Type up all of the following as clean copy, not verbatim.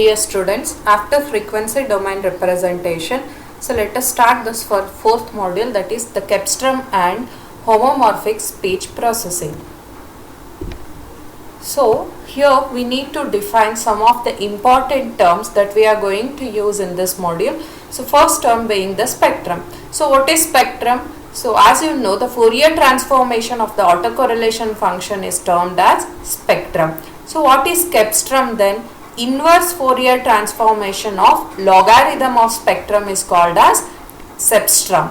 Dear students, after frequency domain representation, so let us start this for fourth module, that is the Cepstrum and homomorphic speech processing. So here we need to define some of the important terms that we are going to use in this module. So first term being the spectrum. So what is spectrum? So as you know, the Fourier transformation of the autocorrelation function is termed as spectrum. So what is Cepstrum then? Inverse Fourier transformation of logarithm of spectrum is called as Cepstrum.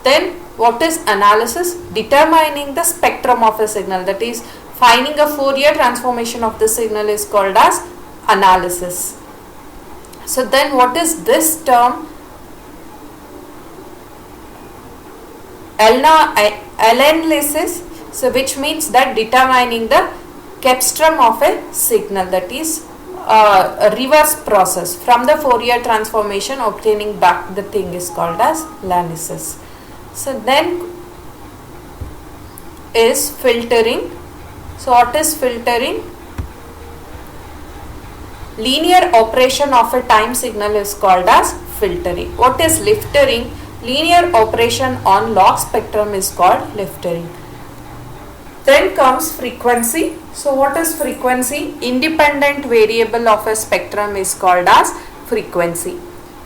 Then what is analysis? Determining the spectrum of a signal, that is finding a Fourier transformation of the signal is called as analysis. So then what is this term? Analysis, so which means that determining the Cepstrum of a signal, that is a reverse process from the Fourier transformation obtaining back the thing is called as analysis. So then is filtering. So what is filtering? Linear operation of a time signal is called as filtering. What is liftering? Linear operation on log spectrum is called liftering. Then comes frequency. So what is frequency? Independent variable of a spectrum is called as frequency.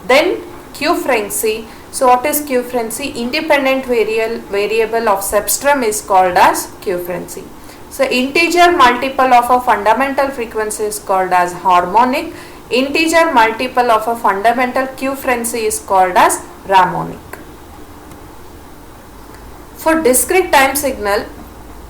Then q-frequency. So what is q-frequency? Independent variable of cepstrum is called as q-frequency. So integer multiple of a fundamental frequency is called as harmonic. Integer multiple of a fundamental q-frequency is called as ramonic. For discrete time signal,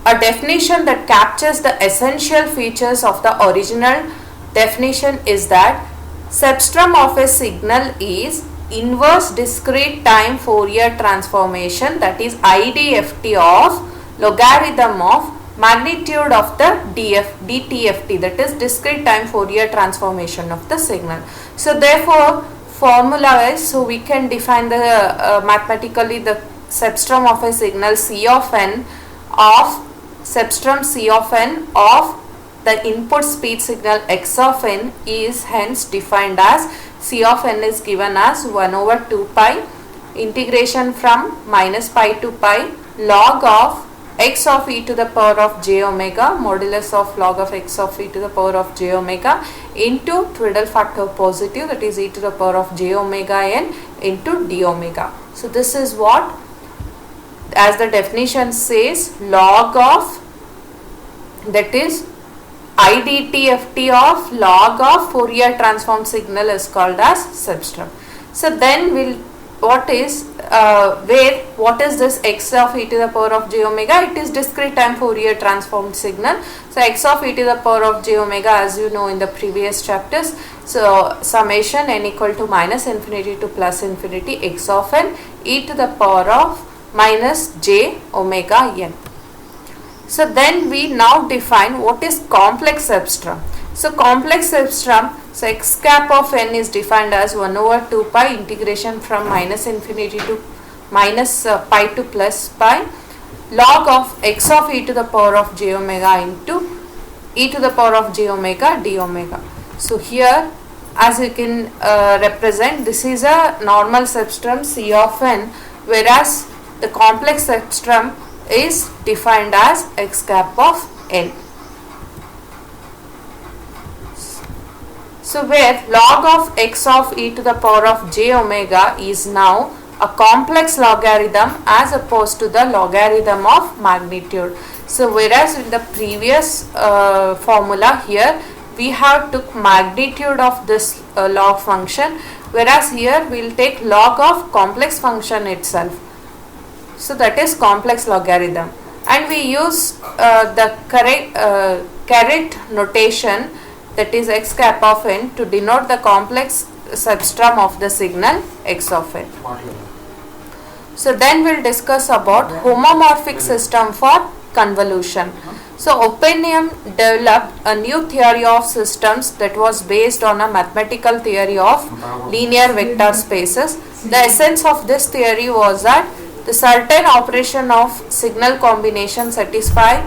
a definition that captures the essential features of the original definition is that cepstrum of a signal is inverse discrete time Fourier transformation, that is IDFT of logarithm of magnitude of the DTFT, that is discrete time Fourier transformation of the signal. So therefore formula is, so we can define the mathematically the cepstrum of a signal C of n of cepstrum C of n of the input speed signal x of n is hence defined as C of n is given as 1 over 2 pi integration from minus pi to pi log of x of e to the power of j omega modulus of log of x of e to the power of j omega into twiddle factor positive, that is e to the power of j omega n into d omega. So this is what, as the definition says, log of, that is IDTFT of log of Fourier transform signal is called as cepstrum. So then we'll, what is what is this x of e to the power of j omega? It is discrete time Fourier transform signal. So x of e to the power of j omega, as you know in the previous chapters, so summation n equal to minus infinity to plus infinity x of n e to the power of minus j omega n. So then we now define what is complex cepstrum. So complex cepstrum, so x cap of n is defined as 1 over 2 pi integration from minus infinity to minus pi to plus pi log of x of e to the power of j omega into e to the power of j omega d omega. So here, as you can represent, this is a normal cepstrum C of n, whereas the complex cepstrum is defined as x cap of n. So where log of x of e to the power of j omega is now a complex logarithm as opposed to the logarithm of magnitude. So whereas in the previous formula here we have took magnitude of this log function, whereas here we will take log of complex function itself. So that is complex logarithm, and we use the caret notation, that is x cap of n, to denote the complex cepstrum of the signal x of n. So then we will discuss about homomorphic system for convolution. So Oppenheim developed a new theory of systems that was based on a mathematical theory of linear vector spaces. The essence of this theory was that the certain operation of signal combination satisfy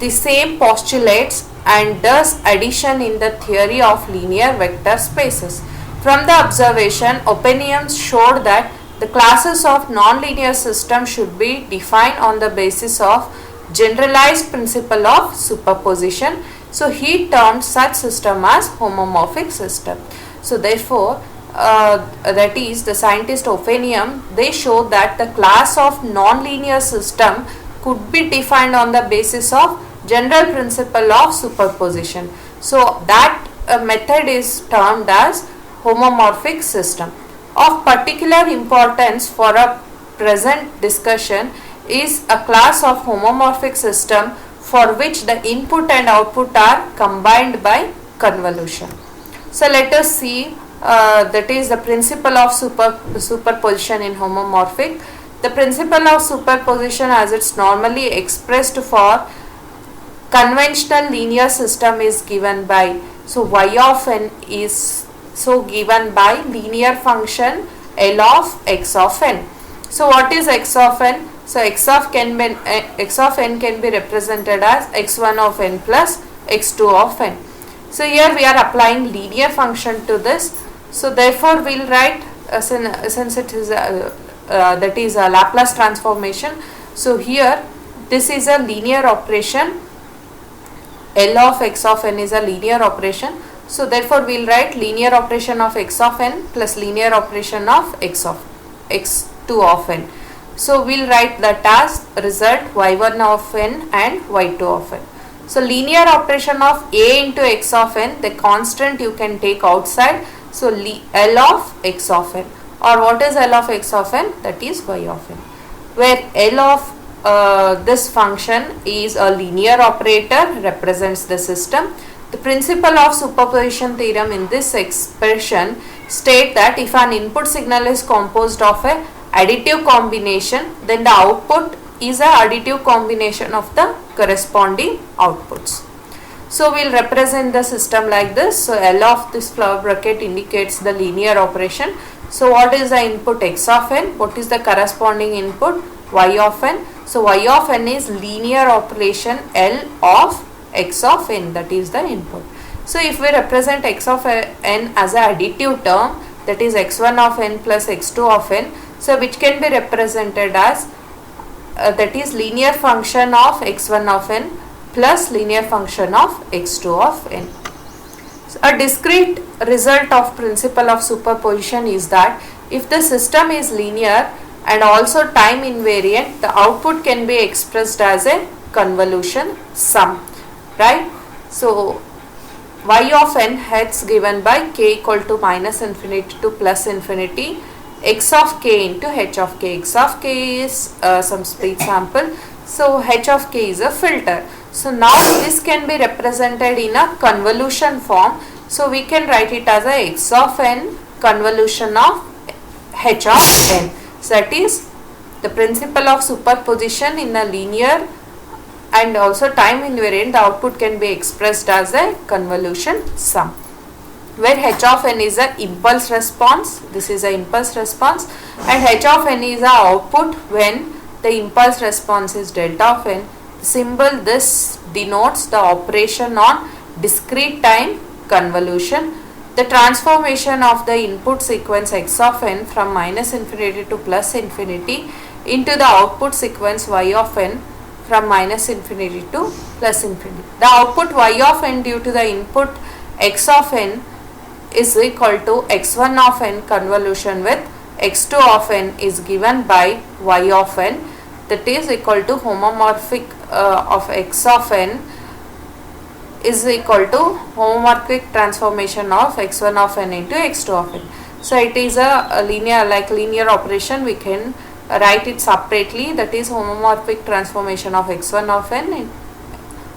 the same postulates and does addition in the theory of linear vector spaces. From the observation, opinions showed that the classes of nonlinear system should be defined on the basis of generalized principle of superposition. So he termed such system as homomorphic system. So therefore, that is the scientist Opinium, they showed that the class of nonlinear system could be defined on the basis of general principle of superposition. So that method is termed as homomorphic system. Of particular importance for a present discussion is a class of homomorphic system for which the input and output are combined by convolution. So let us see, that is the principle of superposition in homomorphic. The principle of superposition as it's normally expressed for conventional linear system is given by, so y of n is so given by linear function L of x of n. So what is x of n? So x of n can be represented as x1 of n plus x2 of n. So here we are applying linear function to this. So therefore we will write, since it is that is a Laplace transformation. So here this is a linear operation. L of x of n is a linear operation. So therefore we will write linear operation of x of n plus linear operation of x2 of n. So we will write that as result y1 of n and y2 of n. So linear operation of a into x of n, the constant you can take outside. So L of x of n, or what is L of x of n? That is y of n, where L of this function is a linear operator, represents the system. The principle of superposition theorem in this expression state that if an input signal is composed of a additive combination, then the output is a additive combination of the corresponding outputs. So we will represent the system like this. So L of this flower bracket indicates the linear operation. So what is the input x of n? What is the corresponding input y of n? So y of n is linear operation L of x of n, that is the input. So if we represent x of n as a additive term, that is x1 of n plus x2 of n, so which can be represented as that is linear function of x1 of n plus linear function of x2 of n. So a discrete result of principle of superposition is that if the system is linear and also time invariant, the output can be expressed as a convolution sum, right? So y of n heads given by k equal to minus infinity to plus infinity, x of k into h of k. X of k is some split sample, so h of k is a filter. So now this can be represented in a convolution form. So we can write it as a x of n convolution of h of n. So that is the principle of superposition in a linear and also time invariant. The output can be expressed as a convolution sum, where h of n is a impulse response. This is a impulse response, and h of n is a output when the impulse response is delta of n. The symbol this denotes the operation on discrete time convolution. The transformation of the input sequence x of n from minus infinity to plus infinity into the output sequence y of n from minus infinity to plus infinity. The output y of n due to the input x of n is equal to x1 of n convolution with x2 of n is given by y of n, that is equal to homomorphic of x of n is equal to homomorphic transformation of x1 of n into x2 of n. So it is a linear, like linear operation, we can write it separately, that is homomorphic transformation of x1 of n in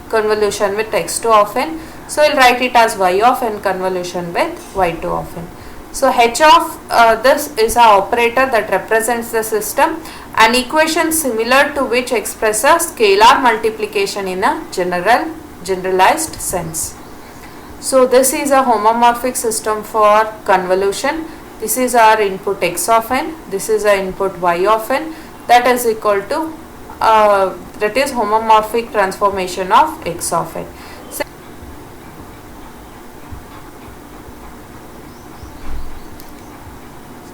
convolution with x2 of n. So we'll write it as y of n convolution with y2 of n. So h of this is an operator that represents the system, an equation similar to which expresses scalar multiplication in a generalized sense. So this is a homomorphic system for convolution. This is our input x of n, this is our input y of n, that is equal to that is homomorphic transformation of x of n.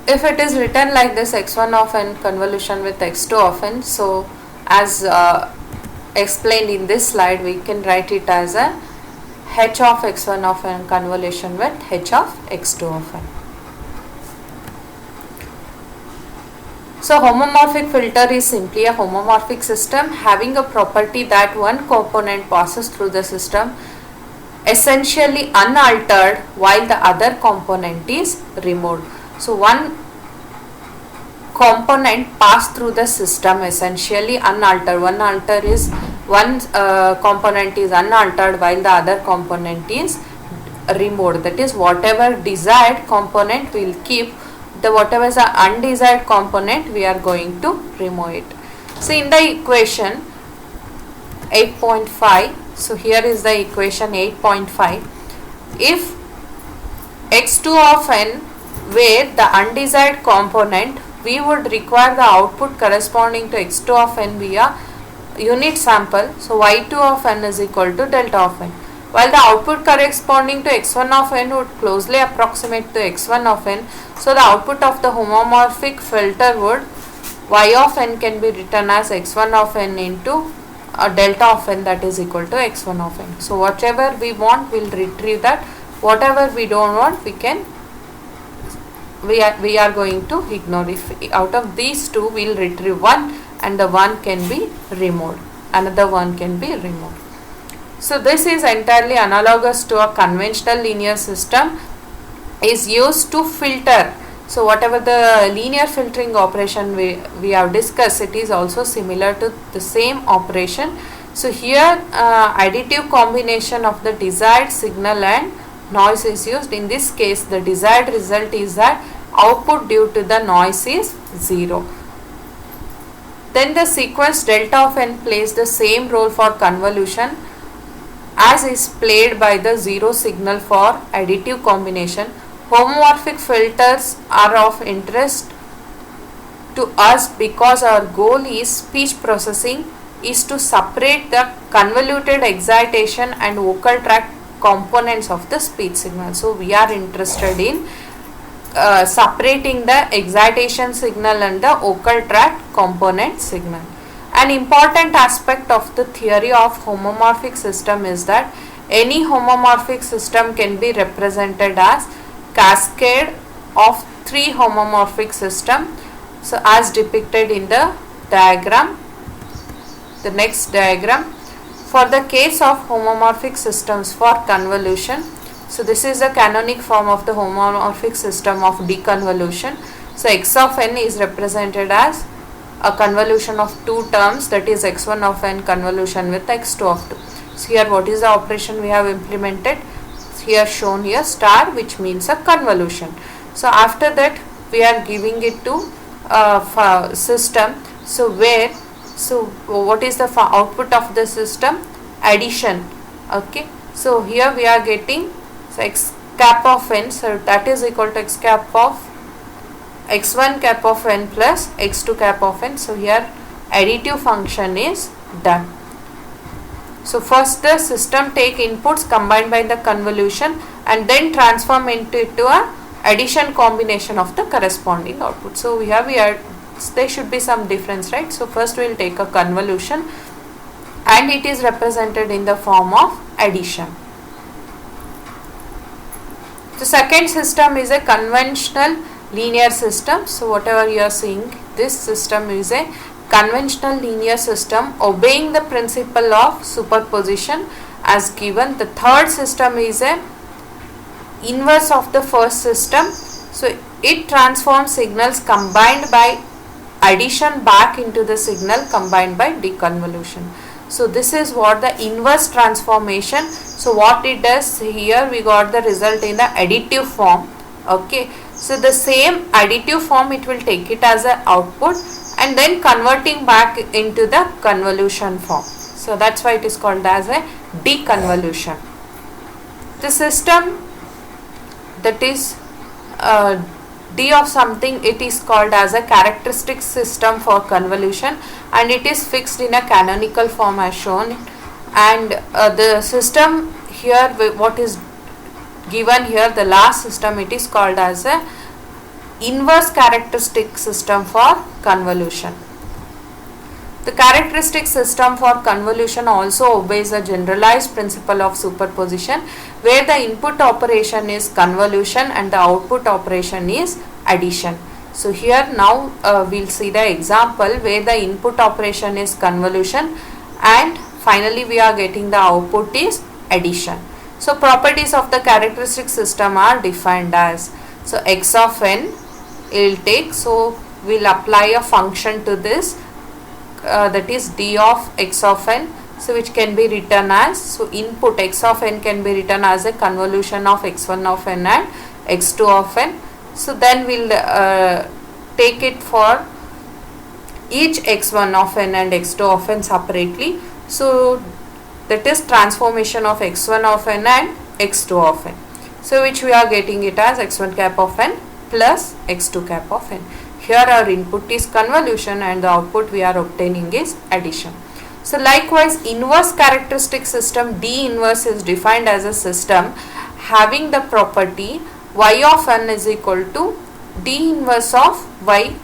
if it is written like this, x1 of n convolution with x2 of n, so as explained in this slide, we can write it as a h of x1 of n convolution with h of x2 of n. So homomorphic filter is simply a homomorphic system having a property that one component passes through the system essentially unaltered while the other component is removed. So one component pass through the system essentially unaltered. One component is unaltered while the other component is removed. That is, whatever desired component will keep, the whatever is the undesired component we are going to remove it. So in the equation 8.5, so here is the equation 8.5. If x2 of n where the undesired component, we would require the output corresponding to x2 of n via unit sample. So y2 of n is equal to delta of n, while the output corresponding to x1 of n would closely approximate to x1 of n. So the output of the homomorphic filter would, y of n can be written as x1 of n into delta of n, that is equal to x1 of n. So whatever we want, we'll retrieve that. Whatever we don't want, we are going to ignore. If out of these two we'll retrieve one, and the one can be removed, another one can be removed. So this is entirely analogous to a conventional linear system is used to filter. So whatever the linear filtering operation we have discussed, it is also similar to the same operation. So here additive combination of the desired signal and noise is used. In this case, the desired result is that output due to the noise is 0. Then the sequence delta of n plays the same role for convolution as is played by the 0 signal for additive combination. Homomorphic filters are of interest to us because our goal is speech processing is to separate the convoluted excitation and vocal tract components of the speech signal. So we are interested in separating the excitation signal and the vocal tract component signal. An important aspect of the theory of homomorphic system is that any homomorphic system can be represented as cascade of three homomorphic system. So as depicted in the diagram, the next diagram. For the case of homomorphic systems for convolution, so this is the canonic form of the homomorphic system of deconvolution. So x of n is represented as a convolution of two terms, that is x1 of n convolution with x2 of 2. So here what is the operation we have implemented? Here shown here star, which means a convolution. So after that we are giving it to system. So what is the output of the system? Addition. Okay. So here we are getting x cap of n, so that is equal to x cap of x1 cap of n plus x2 cap of n. So here additive function is done. So first the system take inputs combined by the convolution and then transform into a addition combination of the corresponding output. So there should be some difference, right? So first we will take a convolution and it is represented in the form of addition. The second system is a conventional linear system. So whatever you are seeing, this system is a conventional linear system obeying the principle of superposition as given. The third system is a inverse of the first system. So it transforms signals combined by addition back into the signal combined by deconvolution. So this is what the inverse transformation. So what it does here, we got the result in the additive form. Okay. So the same additive form it will take it as an output and then converting back into the convolution form. So that's why it is called as a deconvolution. The system that is D of something, it is called as a characteristic system for convolution and it is fixed in a canonical form as shown. And the system here, what is given here, the last system, it is called as a inverse characteristic system for convolution. The characteristic system for convolution also obeys a generalized principle of superposition, where the input operation is convolution and the output operation is addition. So here now we'll see the example where the input operation is convolution and finally we are getting the output is addition. So properties of the characteristic system are defined as, so x of n will take, so we'll apply a function to this, that is d of x of n, so which can be written as, so input x of n can be written as a convolution of x1 of n and x2 of n. So then we'll take it for each x1 of n and x2 of n separately. So that is transformation of x1 of n and x2 of n. So which we are getting it as x1 cap of n plus x2 cap of n. Here our input is convolution and the output we are obtaining is addition. So likewise, inverse characteristic system D inverse is defined as a system having the property y of n is equal to D inverse of y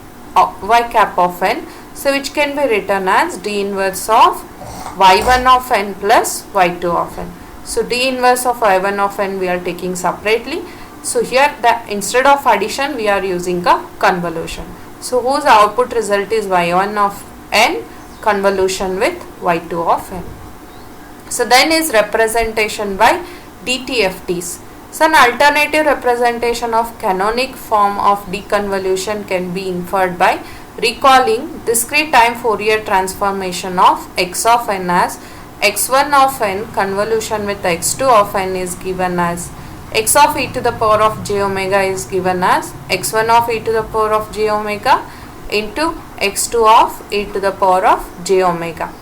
cap of n. So which can be written as D inverse of y1 of n plus y2 of n. So D inverse of y1 of n we are taking separately. So here instead of addition we are using a convolution. So whose output result is y1 of n convolution with y2 of n. So then is representation by DTFTs. So an alternative representation of canonic form of deconvolution can be inferred by recalling discrete time Fourier transformation of x of n as x1 of n convolution with x2 of n is given as x of e to the power of j omega is given as x1 of e to the power of j omega into x2 of e to the power of j omega.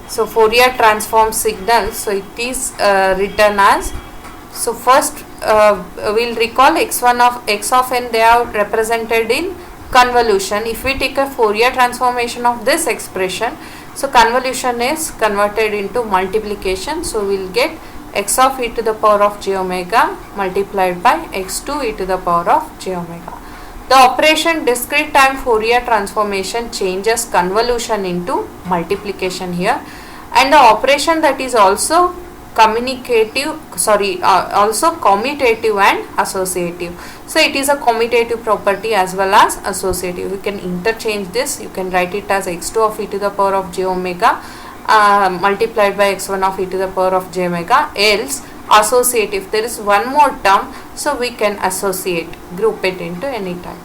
So Fourier transform signal, so it is written as, so first we'll recall x1 of x of n, they are represented in convolution. If we take a Fourier transformation of this expression, so convolution is converted into multiplication, so we'll get x of e to the power of j omega multiplied by x2 e to the power of j omega. The operation discrete time Fourier transformation changes convolution into multiplication here, and the operation that is also also commutative and associative. So it is a commutative property as well as associative. You can interchange this, you can write it as x2 of e to the power of j omega multiplied by x1 of e to the power of j omega, else associative, there is one more term, so we can associate, group it into any time.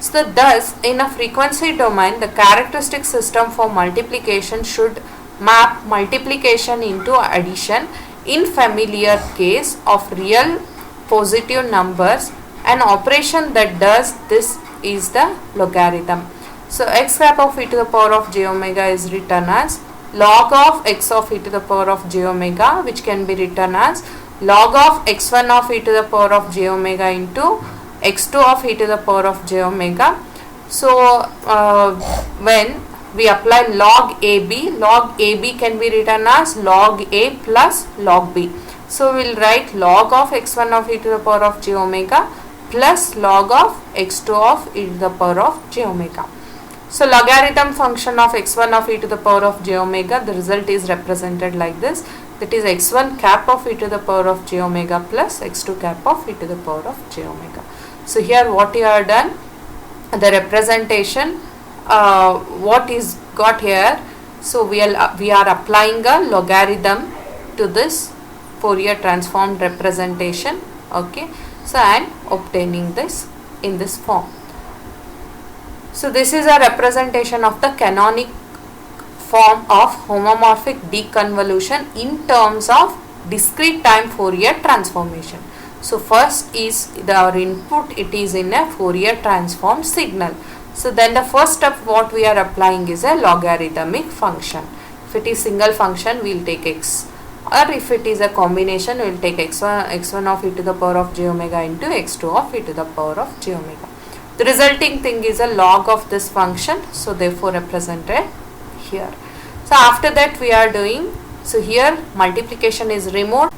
So thus in a frequency domain, the characteristic system for multiplication should map multiplication into addition in familiar case of real positive numbers. An operation that does this is the logarithm. So x cap of e to the power of j omega is written as log of x of e to the power of j omega, which can be written as log of x1 of e to the power of j omega into x2 of e to the power of j omega. So when we apply log AB can be written as log A plus log B. So we will write log of x1 of e to the power of j omega plus log of x2 of e to the power of j omega. So logarithm function of x1 of e to the power of j omega, the result is represented like this, that is x1 cap of e to the power of j omega plus x2 cap of e to the power of j omega. So here what you are done, the representation what is got here, so we are applying a logarithm to this Fourier transformed representation, okay, so and obtaining this in this form. So this is a representation of the canonic form of homomorphic deconvolution in terms of discrete time Fourier transformation. So first is our input, it is in a Fourier transform signal. So then the first step what we are applying is a logarithmic function. If it is single function, we will take x, or if it is a combination, we will take x1 of e to the power of j omega into x2 of e to the power of j omega. The resulting thing is a log of this function, so therefore represented here. So after that we are doing, so here multiplication is removed.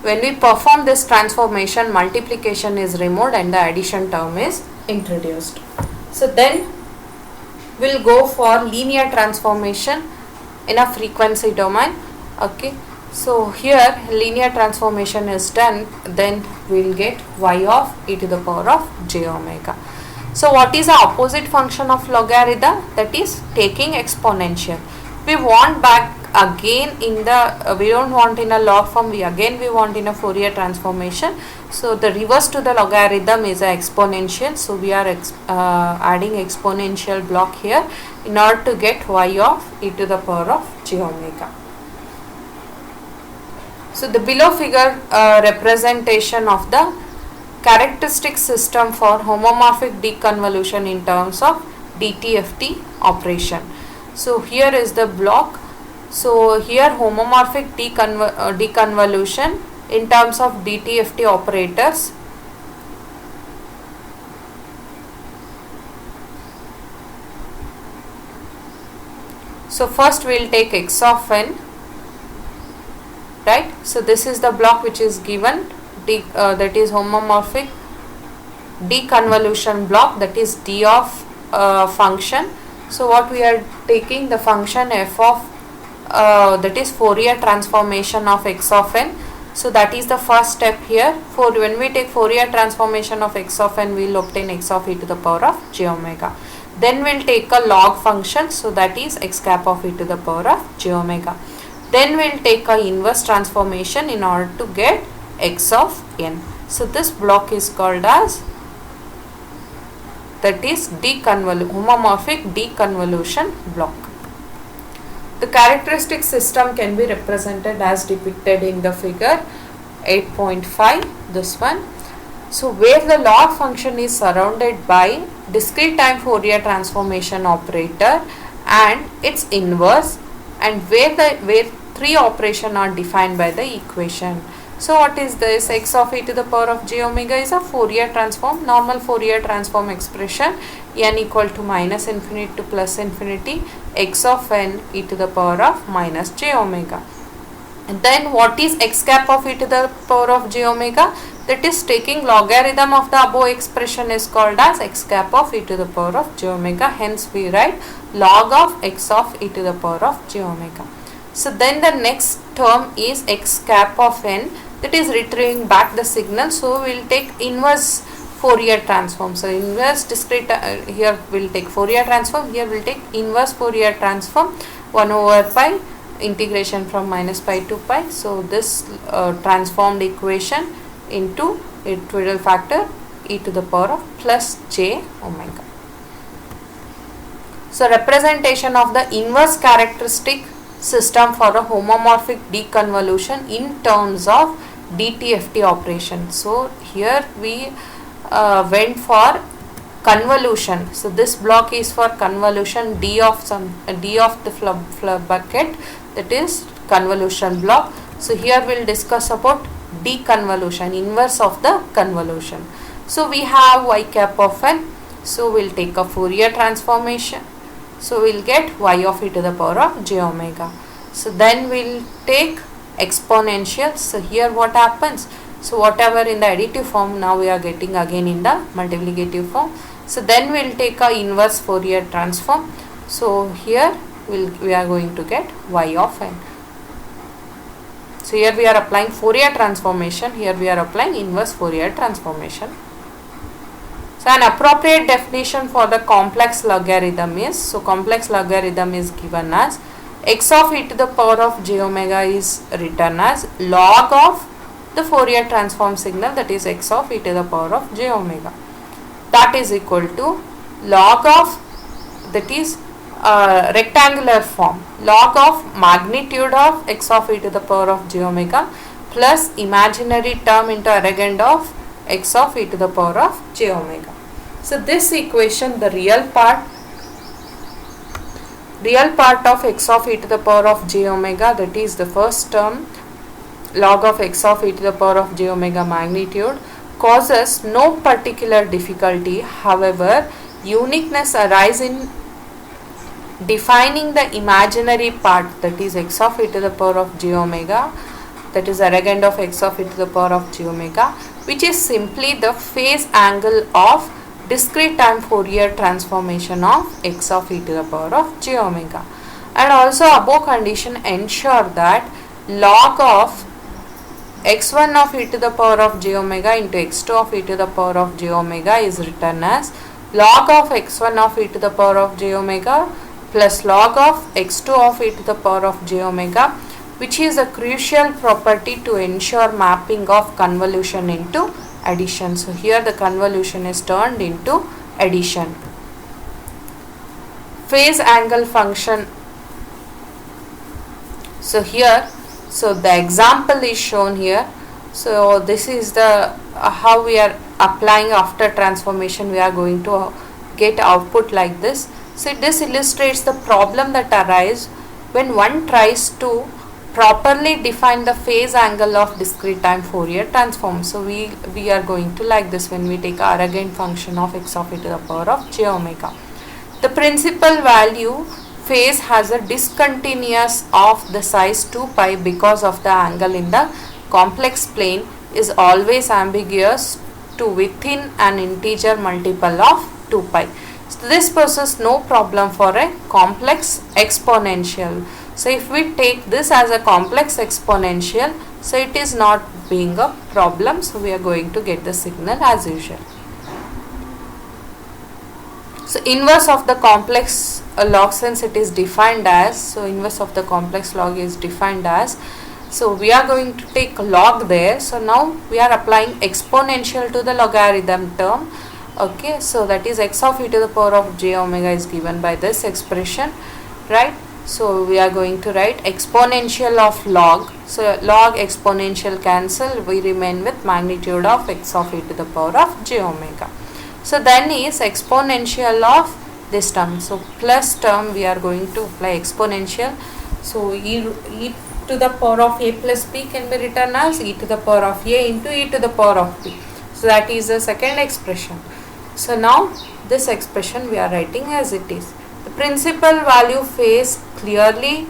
when we perform this transformation, multiplication is removed and the addition term is introduced. So then we'll go for linear transformation in a frequency domain. Okay, so here linear transformation is done, then we'll get y of e to the power of j omega. So what is the opposite function of logarithm? That is taking exponential. We want back again in the we don't want in a log form, we want in a Fourier transformation. So the reverse to the logarithm is a exponential, so we are adding exponential block here in order to get y of e to the power of j omega. So the below figure representation of the characteristic system for homomorphic deconvolution in terms of DTFT operation. So here is the block. So here homomorphic deconvolution in terms of DTFT operators. So first we will take x of n, right? So this is the block which is given, that is homomorphic deconvolution block, that is d of function. So what we are taking, the function f of that is Fourier transformation of x of n. So that is the first step here. For when we take Fourier transformation of x of n, we will obtain x of e to the power of j omega. Then we will take a log function, so that is x cap of e to the power of j omega. Then we will take a inverse transformation in order to get x of n. So this block is called as, that is homomorphic deconvolution block. The characteristic system can be represented as depicted in the figure 8.5, this one. So where the log function is surrounded by discrete time Fourier transformation operator and its inverse, and where three operations are defined by the equation. So what is this? X of e to the power of j omega is a Fourier transform, normal Fourier transform expression, n equal to minus infinity to plus infinity, x of n e to the power of minus j omega. And then what is x cap of e to the power of j omega? That is taking logarithm of the above expression is called as x cap of e to the power of j omega. Hence we write log of x of e to the power of j omega. So then the next term is x cap of n, that is retrieving back the signal. So we will take inverse Fourier transform. So inverse discrete, here we will take Fourier transform, here we will take inverse Fourier transform, 1 over pi integration from minus pi to pi. So this transformed equation into it will factor e to the power of plus j omega. So representation of the inverse characteristic system for a homomorphic deconvolution in terms of DTFT operation. So here we went for convolution. So this block is for convolution, d of the bucket, that is convolution block. So here we will discuss about deconvolution, inverse of the convolution. So we have y cap of n. So we will take a Fourier transformation. So we will get y of e to the power of j omega. So then we will take exponential. So here what happens? So whatever in the additive form, now we are getting again in the multiplicative form. So then we will take a inverse Fourier transform. So here we are going to get y of n. So here we are applying Fourier transformation, here we are applying inverse Fourier transformation. So an appropriate definition for the complex logarithm is, so complex logarithm is given as x of e to the power of j omega is written as log of the Fourier transform signal, that is x of e to the power of j omega. That is equal to log of, that is rectangular form, log of magnitude of x of e to the power of j omega plus imaginary term into arrogant of x of e to the power of j omega. So this equation, the real part of x of e to the power of j omega, that is the first term, log of x of e to the power of j omega magnitude, causes no particular difficulty. However, uniqueness arises in defining the imaginary part, that is x of e to the power of j omega, that is arrogant of x of e to the power of j omega, which is simply the phase angle of discrete time Fourier transformation of x of e to the power of j omega. And also above condition ensure that log of x1 of e to the power of j omega into x2 of e to the power of j omega is written as log of x1 of e to the power of j omega plus log of x2 of e to the power of j omega, which is a crucial property to ensure mapping of convolution into addition. So here the convolution is turned into addition. Phase angle function. So here, so the example is shown here. So this is the how we are applying after transformation. We are going to get output like this. So this illustrates the problem that arises when one tries to properly define the phase angle of discrete time Fourier transform. So we are going to like this when we take our arrogant function of x of e to the power of j omega. The principal value phase has a discontinuous of the size 2 pi because of the angle in the complex plane is always ambiguous to within an integer multiple of 2 pi. So this poses no problem for a complex exponential. So if we take this as a complex exponential, so it is not being a problem. So we are going to get the signal as usual. So inverse of the complex log, since it is defined as, so inverse of the complex log is defined as, so we are going to take log there. So now we are applying exponential to the logarithm term. Okay, so that is x of e to the power of j omega is given by this expression, right? So we are going to write exponential of log. So log exponential cancel, we remain with magnitude of x of e to the power of j omega. So then is exponential of this term. So plus term we are going to apply exponential. So e to the power of a plus b can be written as e to the power of a into e to the power of b. So that is the second expression. So now this expression we are writing as it is. The principal value phase clearly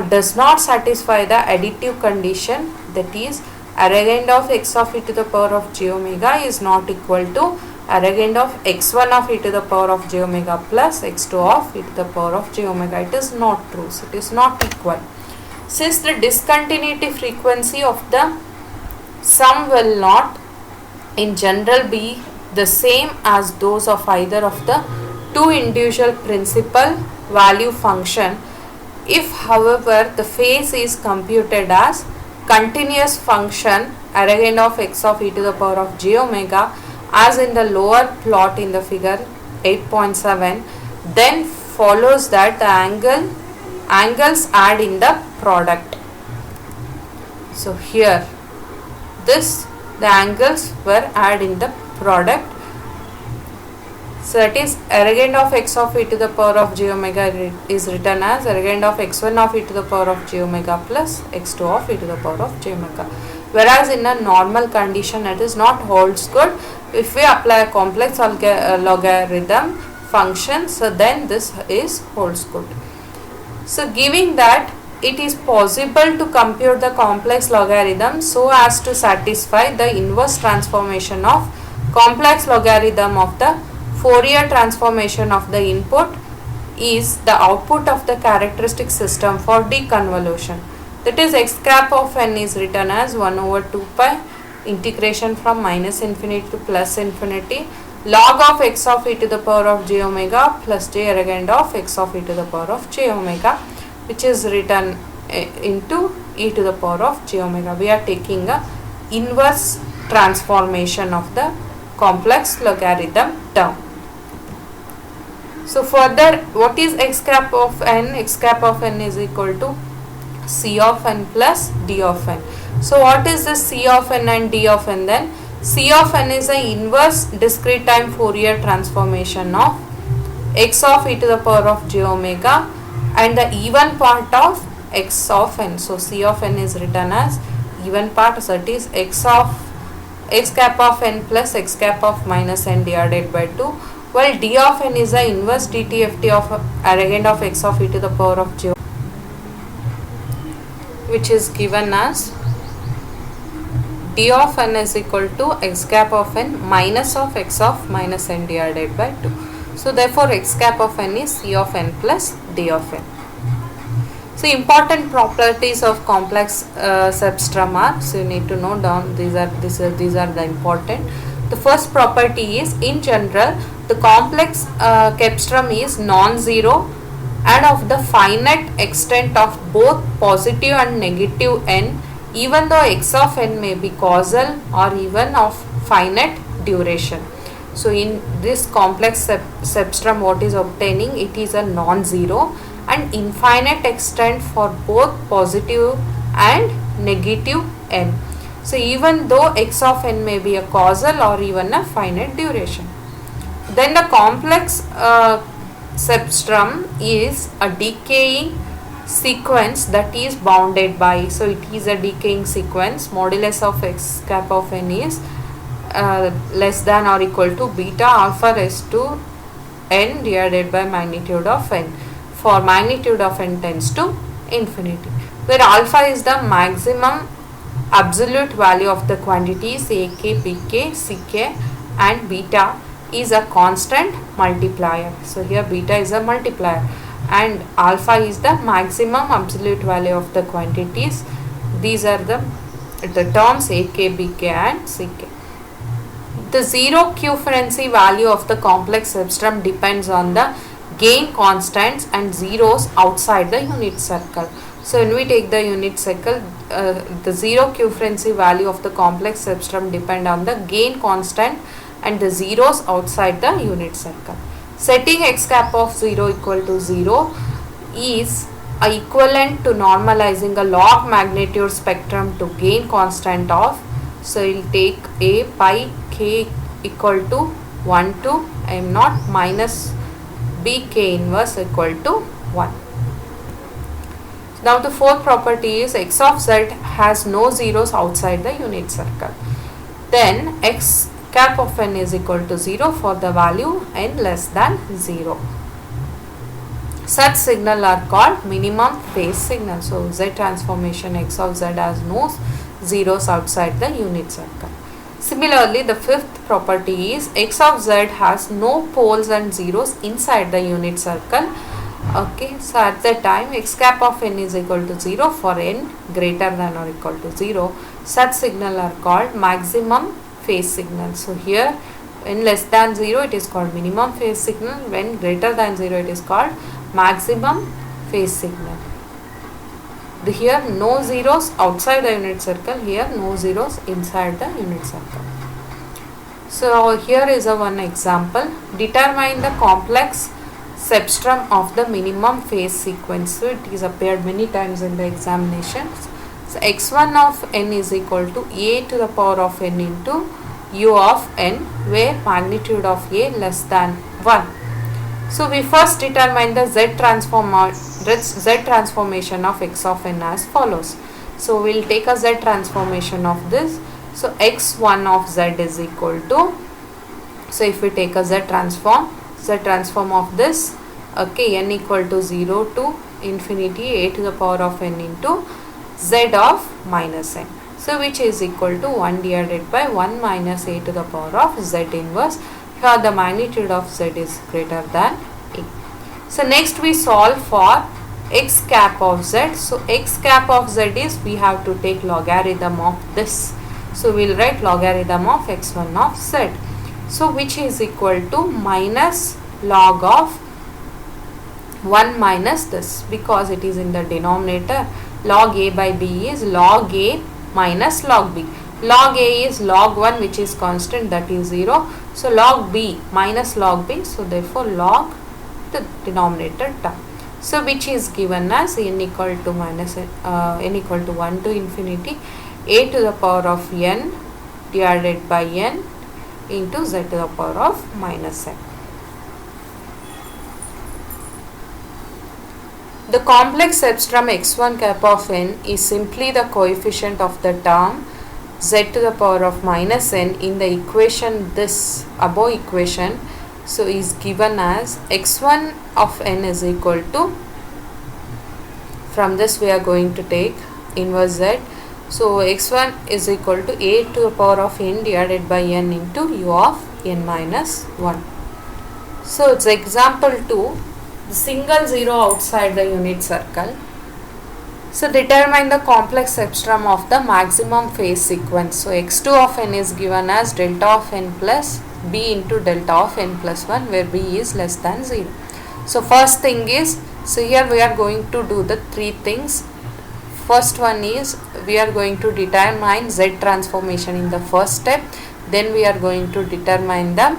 does not satisfy the additive condition, that is arrogant of x of e to the power of j omega is not equal to arrogant of x1 of e to the power of j omega plus x2 of e to the power of j omega. It is not true. So it is not equal. Since the discontinuity frequency of the sum will not in general be the same as those of either of the two individual principal value function. If however the phase is computed as continuous function arrogant of x of e to the power of j omega as in the lower plot in the figure 8.7, then follows that the angles add in the product. So here the angles were add in the product. So that is arrogant of x of e to the power of j omega is written as arrogant of x1 of e to the power of j omega plus x2 of e to the power of j omega. Whereas in a normal condition it is not holds good. If we apply a complex logarithm function, so then this is holds good. So giving that it is possible to compute the complex logarithm so as to satisfy the inverse transformation of complex logarithm of the Fourier transformation of the input is the output of the characteristic system for deconvolution. That is x cap of n is written as 1 over 2 pi integration from minus infinity to plus infinity log of x of e to the power of j omega plus j arrogant of x of e to the power of j omega, which is written into e to the power of j omega. We are taking a inverse transformation of the complex logarithm term. So further, what is x cap of n? X cap of n is equal to c of n plus d of n. So what is the c of n and d of n then? C of n is the inverse discrete time Fourier transformation of x of e to the power of j omega and the even part of x of n. So c of n is written as even part, so it is x cap of n plus x cap of minus n divided by 2, while d of n is the inverse dtft of arrogant of x of e to the power of j, which is given as d of n is equal to x cap of n minus of x of minus n divided by 2. So therefore x cap of n is c of n plus d of n. So important properties of complex substrum are, so you need to note down, these are the important. The first property is, in general the complex cepstrum is non-zero and of the finite extent of both positive and negative n, even though x of n may be causal or even of finite duration. So in this complex cepstrum, what is obtaining, it is a non-zero and infinite extent for both positive and negative n. So even though x of n may be a causal or even a finite duration. Then the complex cepstrum is a decaying sequence that is bounded by, so it is a decaying sequence, modulus of x cap of n is less than or equal to beta alpha raised to n divided by magnitude of n, for magnitude of n tends to infinity, where alpha is the maximum absolute value of the quantities ak, bk, ck, and beta is a constant multiplier. So here beta is a multiplier and alpha is the maximum absolute value of the quantities. These are the terms ak, bk, and ck. The zero q-frequency value of the complex cepstrum depends on the gain constants and zeros outside the unit circle. So when we take the unit circle, the zero q-frequency value of the complex cepstrum depend on the gain constant and the zeros outside the unit circle. Setting x cap of 0 equal to 0 is equivalent to normalizing a log magnitude spectrum to gain constant of, so we will take a pi k equal to 1 to m naught minus b k inverse equal to 1. Now the fourth property is x of z has no zeros outside the unit circle. Then x cap of n is equal to 0 for the value n less than 0. Such signal are called minimum phase signal. So z transformation x of z has no zeros outside the unit circle. Similarly, the fifth property is x of z has no poles and zeros inside the unit circle. Okay, so at that time x cap of n is equal to 0 for n greater than or equal to 0. Such signal are called maximum phase signal. So here when less than 0 it is called minimum phase signal, when greater than 0 it is called maximum phase signal. Here no zeros outside the unit circle, here no zeros inside the unit circle. So here is a one example. Determine the complex cepstrum of the minimum phase sequence. So it is appeared many times in the examinations. So x1 of n is equal to a to the power of n into u of n, where magnitude of a less than 1. So we first determine the z transformation of x of n as follows. So we will take a z transformation of this. So x1 of z is equal to, so if we take a z transform of this, okay, n equal to 0 to infinity a to the power of n into z of minus n. So which is equal to 1 divided by 1 minus a to the power of z inverse. Here the magnitude of z is greater than a. So next we solve for x cap of z. So x cap of z is, we have to take logarithm of this. So we will write logarithm of x1 of z. So which is equal to minus log of 1 minus this, because it is in the denominator. Log a by b is log a minus log b. Log a is log 1, which is constant, that is 0. So log b minus log b, so therefore log the denominator term. So which is given as n equal to minus n equal to 1 to infinity a to the power of n divided by n into z to the power of minus n. The complex cepstrum x1 cap of n is simply the coefficient of the term z to the power of minus n in the equation, this above equation. So is given as x1 of n is equal to, from this we are going to take inverse z. So x1 is equal to a to the power of n divided by n into u of n minus 1. So it's example 2, the single zero outside the unit circle. So determine the complex substrum of the maximum phase sequence. So x2 of n is given as delta of n plus b into delta of n plus 1, where b is less than 0. So first thing is, so here we are going to do the three things. First one is we are going to determine z transformation in the first step. Then we are going to determine the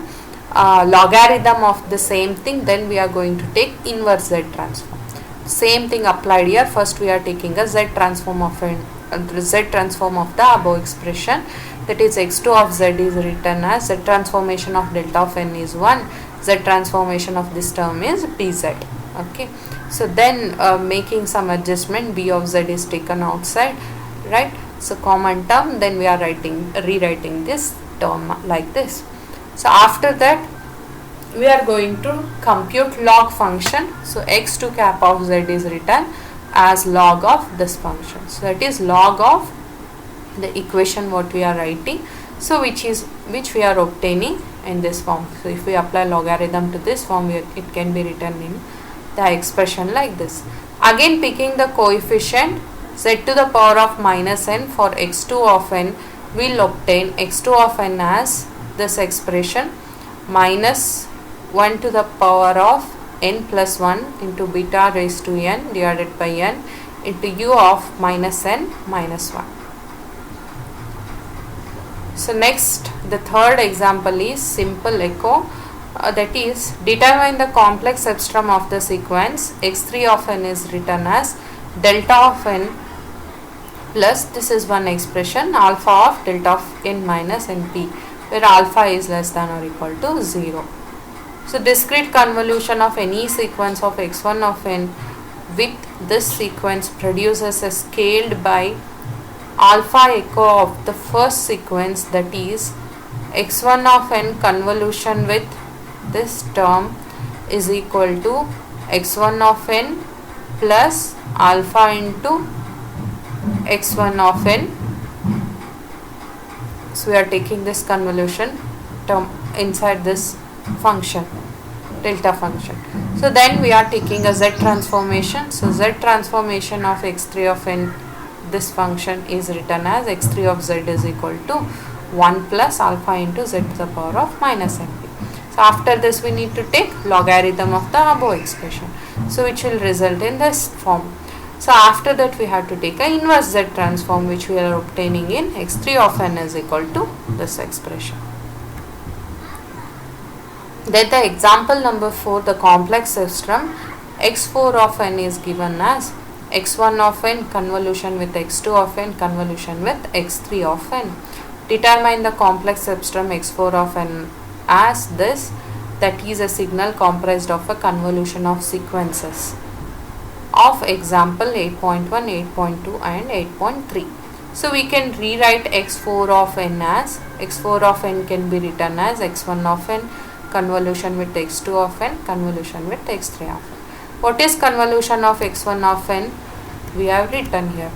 logarithm of the same thing. Then we are going to take inverse z transform. Same thing applied here. First we are taking a z transform of the above expression, that is x2 of z is written as z transformation of delta of n is 1, z transformation of this term is bz. Okay, so then making some adjustment, b of z is taken outside, right? So common term, then we are rewriting this term like this. So after that we are going to compute log function. So x2 cap of z is written as log of this function. So that is log of the equation what we are writing, so which we are obtaining in this form. So if we apply logarithm to this form, it can be written in the expression like this. Again picking the coefficient z to the power of minus n for x2 of n, will obtain x2 of n as this expression minus 1 to the power of n plus 1 into beta raised to n divided by n into u of minus n minus 1. So next, the third example is simple echo, that is determine the complex substrum of the sequence. x3 of n is written as delta of n plus, this is one expression, alpha of delta of n minus np, where alpha is less than or equal to 0. So discrete convolution of any sequence of x1 of n with this sequence produces a scaled by alpha echo of the first sequence, that is x1 of n convolution with this term is equal to x1 of n plus alpha into x1 of n. So we are taking this convolution term inside this function, delta function. So then we are taking a z transformation. So z transformation of x3 of n, this function is written as x3 of z is equal to 1 plus alpha into z to the power of minus np. So after this we need to take logarithm of the above expression, so which will result in this form. So after that we have to take a inverse z transform, which we are obtaining in x3 of n is equal to this expression. Then the example number 4, the complex substrum x4 of n is given as x1 of n convolution with x2 of n convolution with x3 of n. Determine the complex substrum x4 of n as this, that is a signal comprised of a convolution of sequences of example 8.1, 8.2 and 8.3. So we can rewrite x4 of n as, x4 of n can be written as x1 of n convolution with x2 of n convolution with x3 of n. What is convolution of x1 of n? We have written here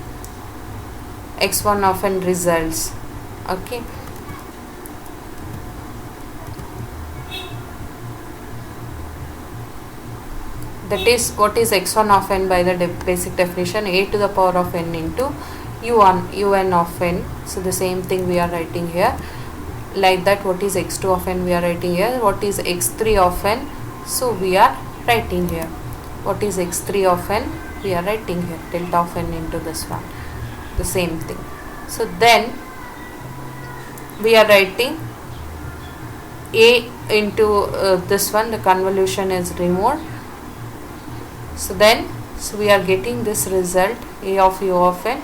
x1 of n results. Okay, that is what is x1 of n by the basic definition, a to the power of n into un of n. So the same thing we are writing here like that. What is x2 of n we are writing here, what is x3 of n, so we are writing here what is x3 of n, we are writing here delta of n into this one, the same thing. So then we are writing a into this one, the convolution is removed. So then we are getting this result, a of u of n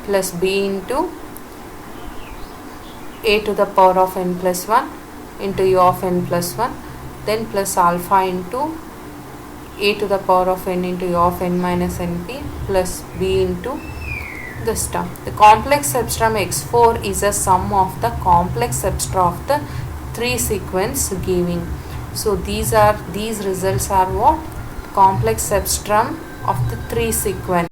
plus b into a to the power of n plus 1 into u of n plus 1, then plus alpha into a to the power of n into u of n minus np plus b into this term. The complex substrum x4 is a sum of the complex substrum of the 3 sequence giving. So these results are what? Complex substrum of the 3 sequence.